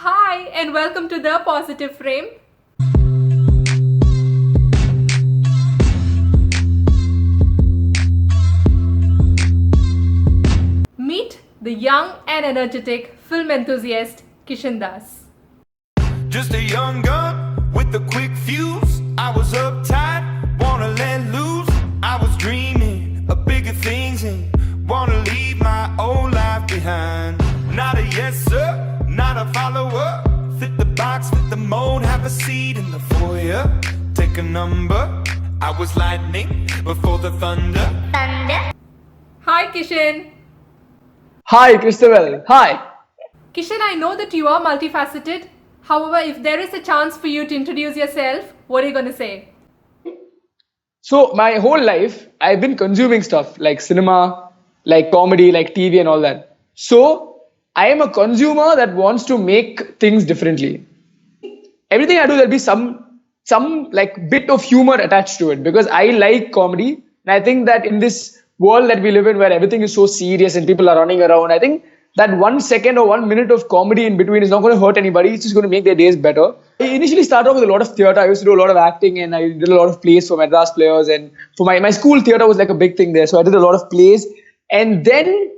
Hi, and welcome to the Positive Frame. Meet the young and energetic film enthusiast Kishen Das. Just a young gun with a quick fuse. I was uptight, wanna let loose. I was dreaming of bigger things and wanna leave my old life behind. Not a yes sir, not a follower. Fit the box, fit the mold, have a seat in the foyer. Take a number. I was lightning before the thunder. Hi, Kishen. Hi, Christabel. Hi. Kishen, I know that you are multifaceted. However, if there is a chance for you to introduce yourself, what are you going to say? So, my whole life, I've been consuming stuff like cinema, like comedy, like TV and all that. So, I am a consumer that wants to make things differently. Everything I do, there'll be some like bit of humor attached to it because I like comedy. And I think that in this world that we live in where everything is so serious and people are running around, I think that 1 second or 1 minute of comedy in between is not going to hurt anybody. It's just going to make their days better. I initially started off with a lot of theatre. I used to do a lot of acting and I did a lot of plays for Madras players. And for my school, theatre was like a big thing there. So I did a lot of plays. And then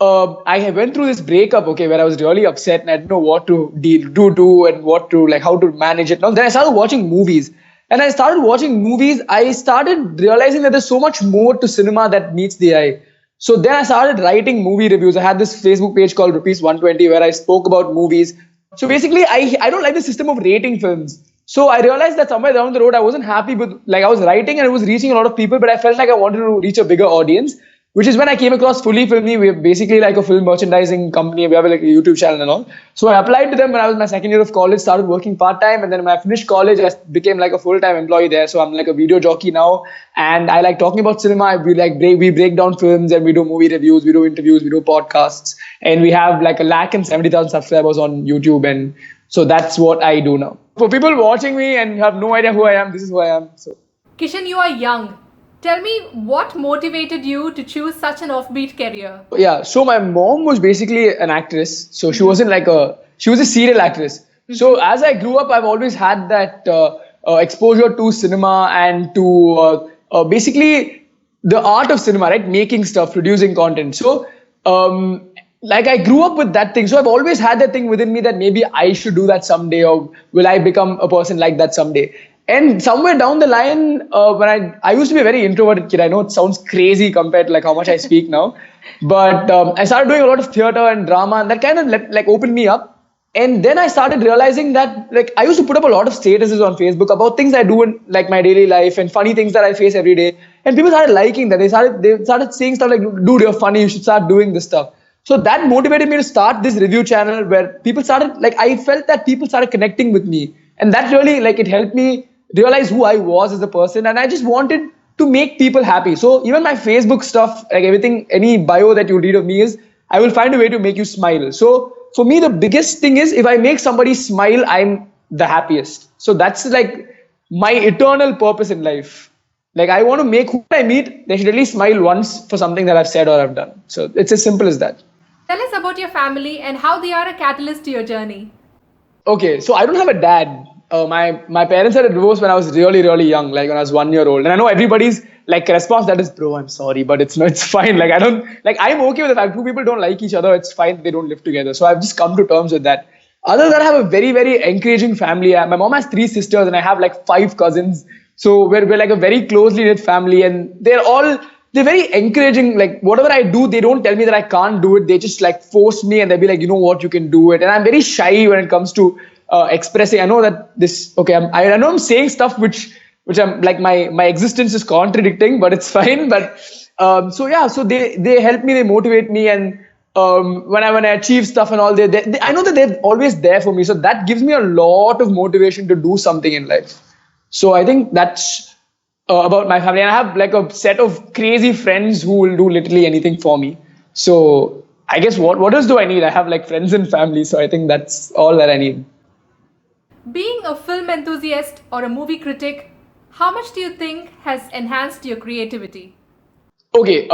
I went through this breakup, where I was really upset and I didn't know what to do and what to, like, how to manage it. Now, then I started watching movies. And I started watching movies. I started realizing that there's so much more to cinema that meets the eye. So then I started writing movie reviews. I had this Facebook page called Rs120 where I spoke about movies. So basically, I don't like the system of rating films. So I realized that somewhere down the road, I wasn't happy with, like, I was writing and it was reaching a lot of people, but I felt like I wanted to reach a bigger audience, which is when I came across Fully Filmy. We're basically like a film merchandising company. We have like a YouTube channel and all. So I applied to them when I was in my second year of college, started working part-time. And then when I finished college, I became like a full-time employee there. So I'm like a video jockey now. And I like talking about cinema. We break down films and we do movie reviews, we do interviews, we do podcasts. And we have like 170,000 subscribers on YouTube. And so that's what I do now. For people watching me and have no idea who I am, this is who I am. So Kishen, you are young. Tell me what motivated you to choose such an offbeat career? Yeah, so my mom was basically an actress. So she wasn't she was a serial actress. So as I grew up, I've always had that exposure to cinema and to basically the art of cinema, right? Making stuff, producing content. So I grew up with that thing. So I've always had that thing within me that maybe I should do that someday, or will I become a person like that someday? And somewhere down the line, when I used to be a very introverted kid. I know it sounds crazy compared to like how much I speak now, but I started doing a lot of theater and drama, and that kind of opened me up. And then I started realizing that I used to put up a lot of statuses on Facebook about things I do in like my daily life and funny things that I face every day. And people started liking that. They started saying stuff like, "Dude, you're funny. You should start doing this stuff." So that motivated me to start this review channel where people started I felt that people started connecting with me, and that really it helped me realize who I was as a person, and I just wanted to make people happy. So even my Facebook stuff, everything, any bio that you read of me is, I will find a way to make you smile. So for me, the biggest thing is if I make somebody smile, I'm the happiest. So that's my eternal purpose in life. I want to make who I meet, they should at least smile once for something that I've said or I've done. So it's as simple as that. Tell us about your family and how they are a catalyst to your journey. Okay, so I don't have a dad. My parents had a divorce when I was really, really young, when I was 1 year old. And I know everybody's response that is, bro, I'm sorry, but it's fine. I'm okay with the fact two people don't like each other. It's fine. They don't live together. So I've just come to terms with that. Other than that, I have a very, very encouraging family. My mom has 3 sisters and I have 5 cousins. So we're a very closely knit family, and they're very encouraging. Whatever I do, they don't tell me that I can't do it. They just force me, and they'll be like, you know what, you can do it. And I'm very shy when it comes to expressing. I know that I know I'm saying stuff which I'm my existence is contradicting, but it's fine. But so they help me, they motivate me, and when I achieve stuff and all, they I know that they're always there for me. So that gives me a lot of motivation to do something in life. So I think that's about my family, and I have a set of crazy friends who will do literally anything for me. So I guess what else do I need? I have friends and family, so I think that's all that I need. Being a film enthusiast or a movie critic, how much do you think has enhanced your creativity? Okay,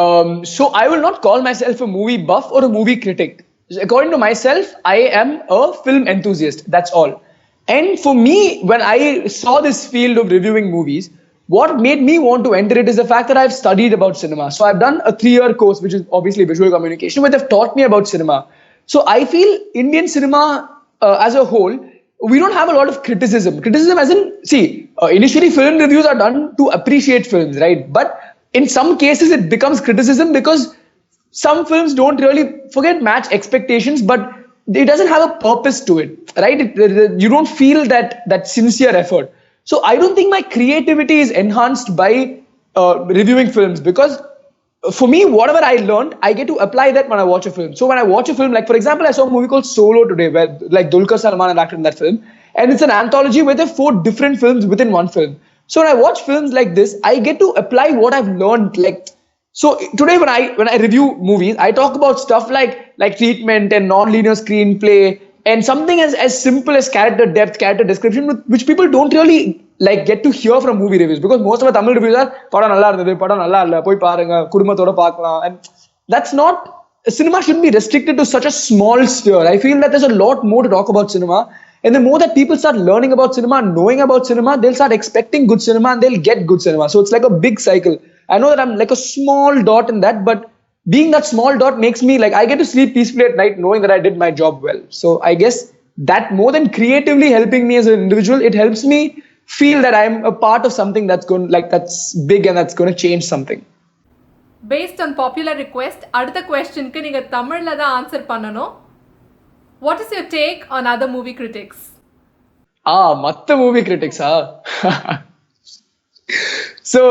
so I will not call myself a movie buff or a movie critic. according to myself, I am a film enthusiast. That's all. And for me, when I saw this field of reviewing movies, what made me want to enter it is the fact that I've studied about cinema. So I've done a 3-year course, which is obviously visual communication, where they've taught me about cinema. So I feel Indian cinema as a whole, we don't have a lot of criticism. Criticism as in, see, initially film reviews are done to appreciate films, right? But in some cases, it becomes criticism because some films don't really match expectations, but it doesn't have a purpose to it, right? You don't feel that sincere effort. So I don't think my creativity is enhanced by reviewing films, because for me, whatever I learned, I get to apply that when I watch a film. So when I watch a film, like for example, I saw a movie called Solo today, where like Dulquer Salman had acted in that film, and it's an anthology where there are 4 different films within one film. So when I watch films like this, I get to apply what I've learned. Like, so today when I review movies, I talk about stuff like treatment and non-linear screenplay and something as simple as character depth, character description, which people don't really like get to hear from movie reviews, because most of our Tamil reviews are padam nalla irundhathu, padam nalla illa, poi paarenga, kudumbathoda paakalam, and that's not. Cinema shouldn't be restricted to such a small sphere. I feel that there's a lot more to talk about cinema, and the more that people start learning about cinema, knowing about cinema, they'll start expecting good cinema and they'll get good cinema. So it's like a big cycle. I know that I'm like a small dot in that, but being that small dot makes me like, I get to sleep peacefully at night knowing that I did my job well. So I guess that more than creatively helping me as an individual, it helps me feel that I'm a part of something that's big and that's going to change something. Based on popular request, அடுத்த questionக்கு நீங்க தமிழ்ல தான் answer பண்ணனும். What is your take on other movie critics? மத்த movie critics So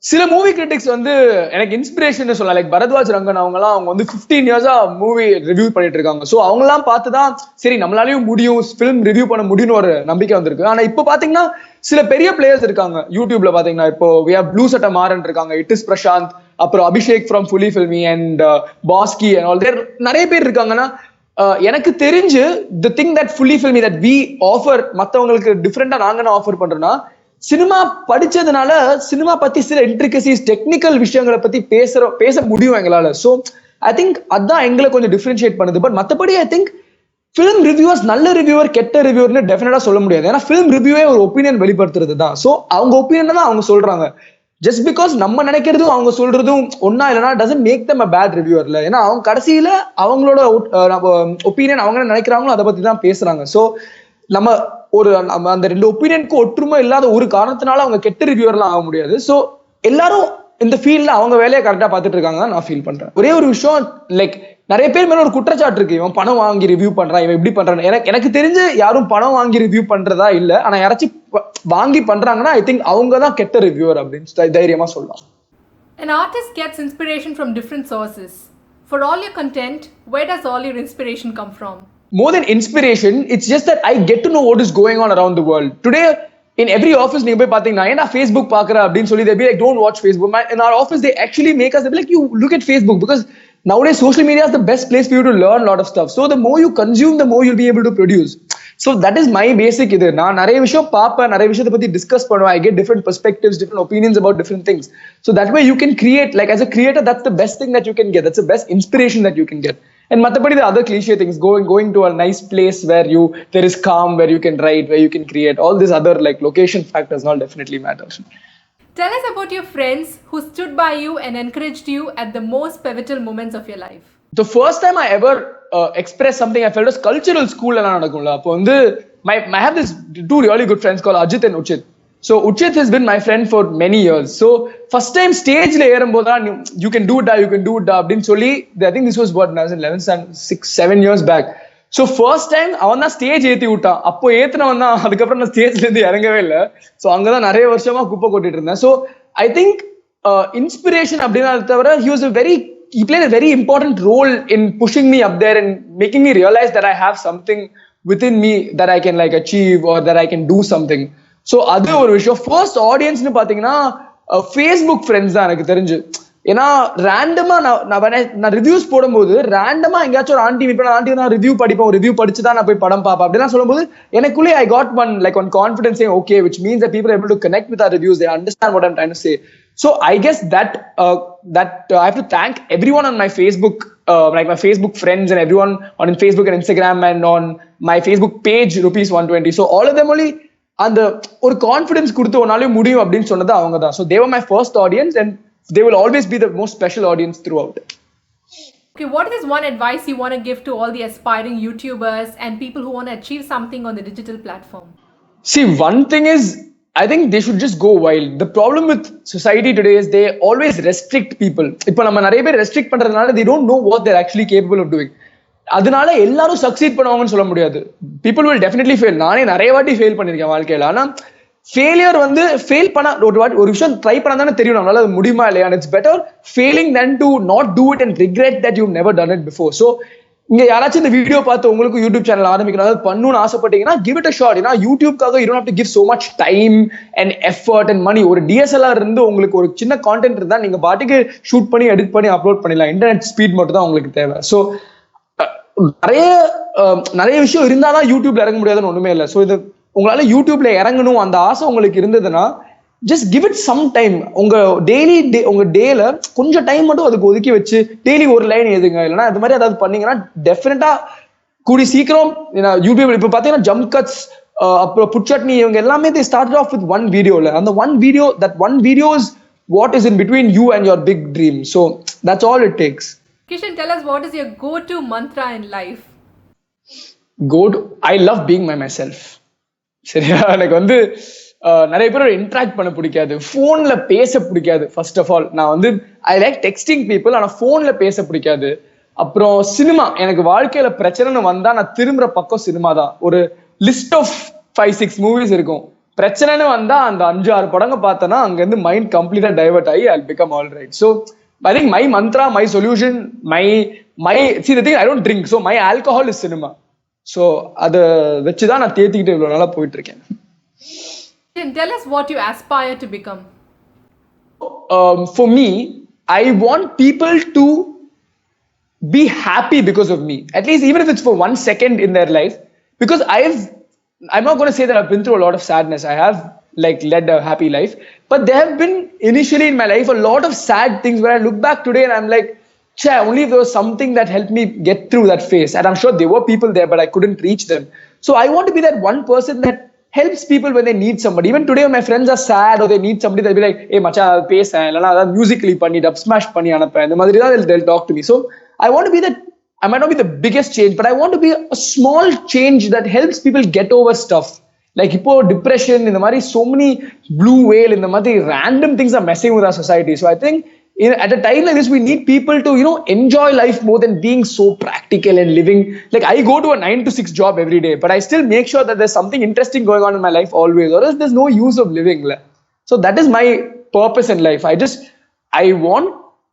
சில movie critics வந்து எனக்கு inspiration சொல்லலாம். லைக் பரத்வாஜ் ரங்கன் அவங்க 15 இயர்ஸா மூவி ரிவ்யூ பண்ணிட்டு இருக்காங்க. ஸோ அவங்கலாம் பார்த்துதான் சரி நம்மளாலையும் முடியும், ஃபிலிம் ரிவ்யூ பண்ண முடியும்னு ஒரு நம்பிக்கை வந்திருக்கு. ஆனா இப்போ பாத்தீங்கன்னா சில பெரிய பிளேயர்ஸ் இருக்காங்க யூடியூப்ல பாத்தீங்கன்னா. இப்போ we have ப்ளூ சட்ட மாறன் இருக்காங்க, இட் இஸ் பிரசாந்த், அப்புறம் Abhishek from Fully Filmy and Baski and all there நிறைய பேர் இருக்காங்கன்னா. எனக்கு தெரிஞ்சு the thing that Fully Filmy that we offer மற்றவங்களுக்கு டிஃப்ரெண்டா நாங்க என்ன ஆஃபர் பண்றோம்னா, சினிமா படிச்சதுனால சினிமா பத்தி சில இன்ட்ரிகசிஸ் டெக்னிக்கல் விஷயங்களை பத்தி பேச முடியும் எங்களால. ஸோ ஐ திங்க் அதான் எங்களை கொஞ்சம் டிஃபரன்ஷியேட் பண்ணுது. பட் மற்றபடி ஐ திங்க் ஃபிலிம் ரிவ்யூவர்ஸ் நல்ல ரிவ்யூவர் கெட்ட ரிவ்யூவர்னு டெஃபினட்டா சொல்ல முடியாது. ஏன்னா ஃபிலிம் ரிவ்யூவே ஒரு ஒப்பீனியன் வெளிப்படுத்துறது தான். ஸோ அவங்க ஒப்பீனியன் தான் அவங்க சொல்றாங்க. ஜஸ்ட் பிகாஸ் நம்ம நினைக்கிறதும் அவங்க சொல்றதும் ஒன்னா இல்லைன்னா doesn't make them a bad ரிவ்யூவர்ல. ஏன்னா அவங்க கடைசியில அவங்களோட ஒப்பீனியன் அவங்க என்ன நினைக்கிறாங்களோ அதை பத்தி தான் பேசுறாங்க. ஸோ நம்ம அந்த 2 ஒப்பீனியனுக்கு ஒற்றுமை இல்லாத ஒரு காரணத்தினால அவங்க கெட்ட ரிவ்யூவர்லாம் ஆக முடியாது. ஸோ எல்லாரும் இந்த ஃபீல்ட்ல அவங்க வேலையை கரெக்டா பார்த்துட்டு இருக்காங்க நான் ஃபீல் பண்றேன். ஒரே ஒரு விஷயம், லைக் நிறைய பேர் மேல ஒரு குற்றச்சாட்டு இருக்கு, இவன் பணம் வாங்கி ரிவ்யூ பண்றான், இவன் இப்படி பண்றான். எனக்கு தெரிஞ்சு யாரும் பணம் வாங்கி ரிவ்யூ பண்றதா இல்ல. ஆனா யாராச்சும் வாங்கி பண்றாங்கன்னா ஐ திங்க் அவங்க தான் கெட்ட ரிவ்யூவர் அப்படின்னு தைரியமா சொல்லலாம். An artist gets inspiration from different sources. For all your content, where does all your inspiration come from? More than inspiration, it's just that I get to know what is going on around the world. Today, in every office, நீங்க போய் பாத்தீங்கன்னா என்ன Facebook பாக்குற அப்படின்னு சொல்லி they be like, don't watch Facebook. In our office, they actually make us, they be like, you look at Facebook, because nowadays social media is the best place for you to learn a lot of stuff. So the more you consume, the more you'll be able to produce. So that is my basic இது. நான் நிறைய விஷயம் பார்ப்பேன், நிறைய விஷயத்தை பத்தி discuss பண்ணுவேன். I get different perspectives, different opinions about different things. So that way you can create, like as a creator, that's the best thing that you can get. That's the best inspiration that you can get. And mathapadi, the other cliche things, going to a nice place where there is calm, where you can write, where you can create, all these other like location factors all definitely matters. Tell us about your friends who stood by you and encouraged you at the most pivotal moments of your life. The first time I ever expressed something I felt was cultural school la nadakumla. Appo vandu I have this 2 really good friends called Ajit and Uchit. So Uchit has been my friend for many years. So first time stage la erumbodha you can do it appdin solli, I think this was what, I was in 7 years back. So first time avan da stage ஏத்தி விட்டான். அப்போ ஏத்துனவன் தான். அதுக்கப்புறம் நான் ஸ்டேஜ்ல இருந்து இறங்கவே இல்லை. ஸோ அங்கதான் நிறைய வருஷமா குப்பை கொட்டிட்டு இருந்தேன். ஸோ ஐ திங்க் inspiration அப்படின்னா தவிர he played a very important role in pushing me up there and making me realize that I have something within me that I can like achieve or that I can do something. So அது ஒரு விஷயம். First ஆடியன்ஸ்னு பாத்தீங்கன்னா Facebook friends தான் எனக்கு தெரிஞ்சு. ஏன்னா ரேண்டமா நான் ரிவ்யூஸ் போடும்போது ரேண்டமா எங்கேயாச்சும் ஒரு ஆண்டி மீட் பண்ண, ஆண்டி நான் ரிவ்யூ படிப்பேன், ரிவ்யூ படிச்சுதான் நான் போய் படம் பார்ப்பேன் அப்படின்னா சொல்லும்போது எனக்குள்ளே I got one confidence saying okay, which means that people are able to connect with our reviews, they understand what I'm trying to say. So I guess that I have to thank everyone on my Facebook like my Facebook friends and everyone on Facebook and Instagram and on my Facebook page rupees 120. So all of them only அந்த ஒரு confidence கொடுத்து உன்னாலே முடியும் அப்படின்னு சொன்னது அவங்க தான். So they were my first audience and they will always be the most special audience throughout. Okay, what is one advice you want to give to all the aspiring YouTubers and people who want to achieve something on the digital platform? See, one thing is, I think they should just go wild. The problem with society today is they always restrict people. இப்போ நம்ம நிறைய பேர் restrict பண்றதுனால they don't know what they're actually capable of doing. அதனால எல்லாரும் succeed பண்ணுவாங்கன்னு சொல்ல முடியாது. People will definitely fail. நானே நிறைய வாட்டி ஃபெயில் பண்ணிருக்கேன் வாழ்க்கையில. ஆனா ஃபெயிலியர் வந்து ஃபெயில் பண்ண ஒரு விஷயம் ட்ரை பண்ணா தானே தெரியும் நம்மளால அது முடியுமா இல்லையா. It's better failing then to not do it and regret that you never done it before. So இங்க யாராச்சும் இந்த வீடியோ பார்த்து உங்களுக்கு யூடியூப் சேனல் ஆரம்பிக்கணும் அதாவது பண்ணணும்னு ஆசைப்பட்டீங்கன்னா give it a shot. ஏன்னா யூடியூப்காக you don't have to give so much time and effort and money. ஒரு DSLR இருந்து உங்களுக்கு ஒரு சின்ன கான்டென்ட் இருந்தா நீங்க பாட்டுக்கு ஷூட் பண்ணி எடிட் பண்ணி அப்லோட் பண்ணிடலாம். இன்டர்நெட் ஸ்பீட் மட்டும் தான் உங்களுக்கு தேவை. ஸோ நிறைய விஷயம் இருந்தாதான் யூடியூப்ல இறங்க முடியாதுன்னு ஒண்ணுமே இல்லை. ஸோ இது உங்களால யூடியூப்ல இறங்கணும் அந்த ஆசை உங்களுக்கு இருந்ததுன்னா just give it some time. உங்க உங்க டேல கொஞ்சம் டைம் மட்டும் அதுக்கு ஒதுக்கி வச்சு டெய்லி ஒரு லைன் எழுதுங்க. இல்லைன்னா அது மாதிரி ஏதாவது பண்ணீங்கன்னா டெஃபினட்டா கூடி சீக்கிரம் யூடியூப் இப்போ பாத்தீங்கன்னா ஜம்ப் கட்ஸ் அப்புறம் புட்சட்னி இவங்க எல்லாமே they started off with one video. அந்த one video is what is in between you and your big dream. So that's all it takes. Kishen, tell us what is your go-to mantra in life? I love being by myself. சரியா, எனக்கு வந்து நிறைய பேரோட interact பண்ண பிடிக்காது, போன்ல பேச பிடிக்காது. ஃபர்ஸ்ட் ஆஃப் ஆல் நான் வந்து ஐ லைக் டெக்ஸ்டிங் பீப்புள், ஆனா போன்ல பேச பிடிக்காது. அப்புறம் சினிமா, எனக்கு வாழ்க்கையில பிரச்சனைன்னு வந்தா நான் திரும்புற பக்கம் சினிமா தான். ஒரு லிஸ்ட் ஆஃப் 5-6 மூவிஸ் இருக்கும். பிரச்சனைன்னு வந்தா அந்த 5-6 படங்க பார்த்தனா அங்க இருந்து மைண்ட் கம்ப்ளீட்டா டைவர்ட் ஆகி I'll become all right. So I think my mantra, my solution, see the thing, I don't drink, so my alcohol is cinema. So அத வெச்சு தான் நான் தேத்திக்கிட்டு இவ்வளவு நாளா போயிட்டு இருக்கேன். Tell us what you aspire to become. For me, I want people to be happy because of me. At least even if it's for 1 second in their life. Because I'm not going to say that I've been through a lot of sadness. I have like led a happy life. But there have been initially in my life a lot of sad things where I look back today and I'm like, only if there was something that helped me get through that phase. And I'm sure there were people there, but I couldn't reach them. So I want to be that one person that helps people when they need somebody. Even today when my friends are sad or they need somebody, they'll be like, hey macha, pesa illana adha musically panni dub smash panni anappa indha madri da they'll talk to me. So I want to be that. I might not be the biggest change, but I want to be a small change that helps people get over stuff. Like இப்போ depression in the mari, so many blue whale in the mari random things are messing with our society. So I think at a time like this we need people to enjoy life more than being so practical and living. Like I go to a 9 to 6 job every day, but I still make sure that there's something interesting going on in my life always, or else there's no use of living. So that is my purpose in life. I want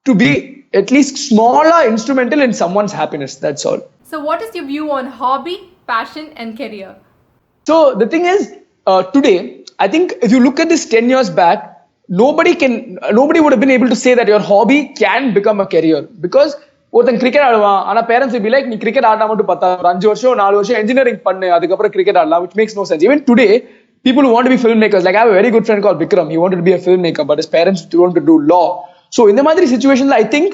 to be at least smaller instrumental in someone's happiness. That's all. So what is your view on hobby, passion and career? So the thing is, today, I think if you look at this 10 years back, nobody would have been able to say that your hobby can become a career. Because ஒருத்தன் cricket ஆடுவான், ஆனா parents will be like, நீ cricket ஆடினா மட்டும் 5 வருஷம் 4 வருஷம் engineering பண்ணு, அதுக்கப்புறம் கிரிக்கெட் ஆடலாம், which makes no sense. Even today, people who want to be filmmakers, like I have a very good friend called Vikram, he wanted to be a filmmaker, but his parents wanted to do law. So in the மாதிரி situations, I think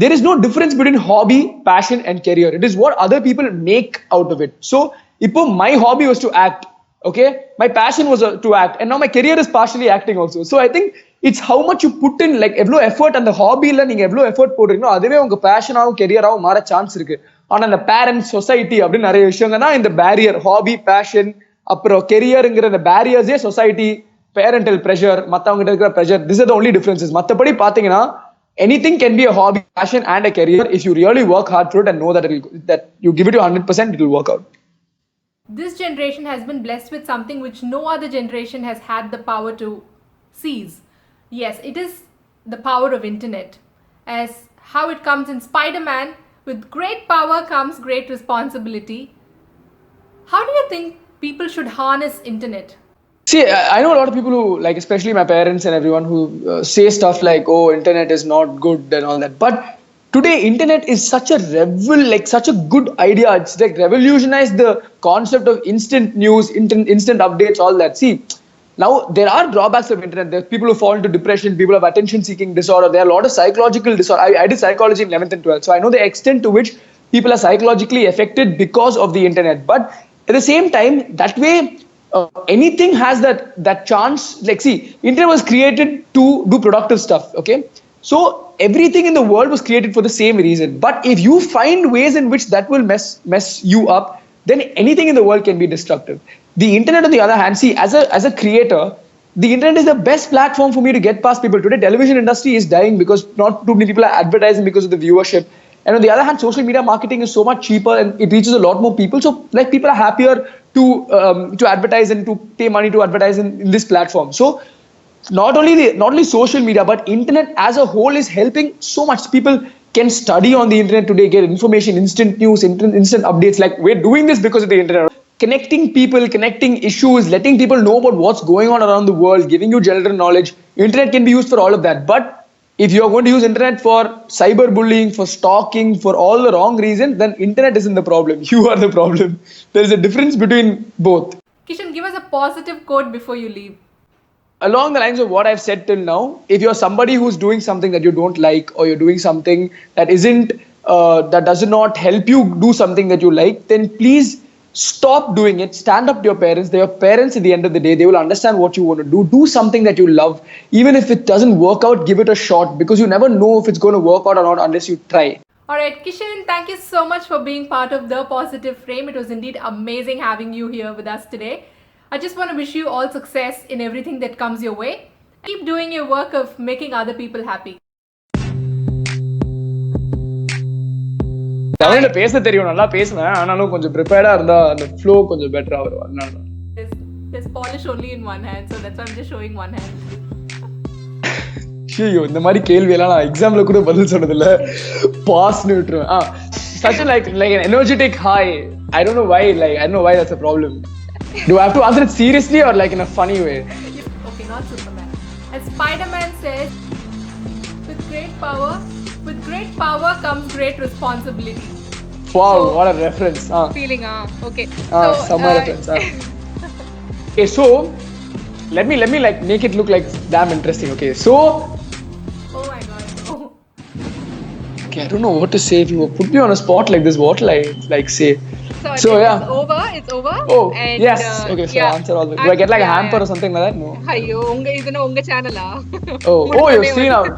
there is no difference between hobby, passion and career. It is what other people make out of it. So இப்போ my hobby was to act, okay, my passion was to act, and now my career is partially acting also. So I think it's how much you put in, like எவ்வளோ effort அந்த ஹாபியில் நீங்கள் எவ்வளோ effort போடுறீங்களோ அதுவே உங்க பேஷனாகவும் கெரியராகவும் மாற chance இருக்கு. ஆனால் அந்த பேரண்ட்ஸ், சொசைட்டி அப்படின்னு நிறைய விஷயங்கள்னா இந்த பேரியர், ஹாபி, பேஷன் அப்புறம் கெரியருங்கிற இந்த பேரியர்ஸே சொசைட்டி, பேரண்டல் ப்ரெஷர், மற்றவங்கிட்ட இருக்கிற pressure, this R the only differences. மற்றபடி பார்த்தீங்கன்னா anything can be a hobby, passion and a career if you really work hard for it and know that you give it your 100%, it will work out. This generation has been blessed with something which no other generation has had the power to seize. Yes, it is the power of internet. As how it comes in Spider-Man, with great power comes great responsibility. How do you think people should harness internet? See, I know a lot of people who, like especially my parents and everyone, who say stuff like, oh, internet is not good and all that. But today, internet is such a good idea. It's like revolutionized the concept of instant news, instant updates, all that. See, Now, there are drawbacks of internet. There are people who fall into depression, people have attention-seeking disorder. There are a lot of psychological disorder. I did psychology in 11th and 12th, so I know the extent to which people are psychologically affected because of the internet. But at the same time, that way, anything has that chance. Like, see, internet was created to do productive stuff. Okay, so everything in the world was created for the same reason. But if you find ways in which that will mess you up, then anything in the world can be destructive. The internet, on the other hand, see, as a creator, the internet is the best platform for me to get past people. Today, television industry is dying because not too many people are advertising because of the viewership. And on the other hand, social media marketing is so much cheaper and it reaches a lot more people. So, like, people are happier to advertise and to pay money to advertise in this platform. So, not only social media, but internet as a whole is helping so much. People can study on the internet today, get information, instant news, instant updates. Like, we're doing this because of the internet. Connecting people, connecting issues, letting people know about what's going on around the world, giving you general knowledge. Internet can be used for all of that. But if you're going to use internet for cyberbullying, for stalking, for all the wrong reasons, then internet isn't the problem. You are the problem. There is a difference between both. Kishen, give us a positive quote before you leave. Along the lines of what I've said till now, if you're somebody who's doing something that you don't like, or you're doing something that that does not help you do something that you like, then please stop doing it. Stand up to your parents. They're your parents at the end of the day. They will understand what you want to do. Do something that you love. Even if it doesn't work out, give it a shot, because you never know if it's going to work out or not unless you try. Alright, Kishen, thank you so much for being part of The Positive Frame. It was indeed amazing having you here with us today. I just want to wish you all success in everything that comes your way. Keep doing your work of making other people happy. தமிழ்ல பேச தெரியும், நல்லா பேசுவேன். ஆனாலும் கொஞ்சம் ப்ரிப்பேர்டா இருந்தா அந்த flow கொஞ்சம் பெட்டரா வரும். அதனால There's polish only in one hand, so that's why I'm just showing one hand. ஐயோ, இந்த மாதிரி கேள்வி எல்லாம் நான் எக்ஸாம்ல கூட பதில் சொன்னது இல்ல. பாஸ்னு விட்டுருவேன். Such a like an energetic high. I don't know why that's a problem. Do I have to answer it seriously or like in a funny way? Okay, not Superman. As Spider-Man says, with great power comes great responsibility. Wow, what a reference. Feeling, okay. Summer reference. Okay, so let me like make it look like damn interesting. Okay, so Oh my god. Oh. Okay, I don't know what to say. If you put me on a spot like this, what like say? So yeah, it's over. Oh, and, yes. Okay, so yeah. answer all the. Do I get like a hamper or something like that? No. Ayyo, unga channel ah. Oh, you've seen out.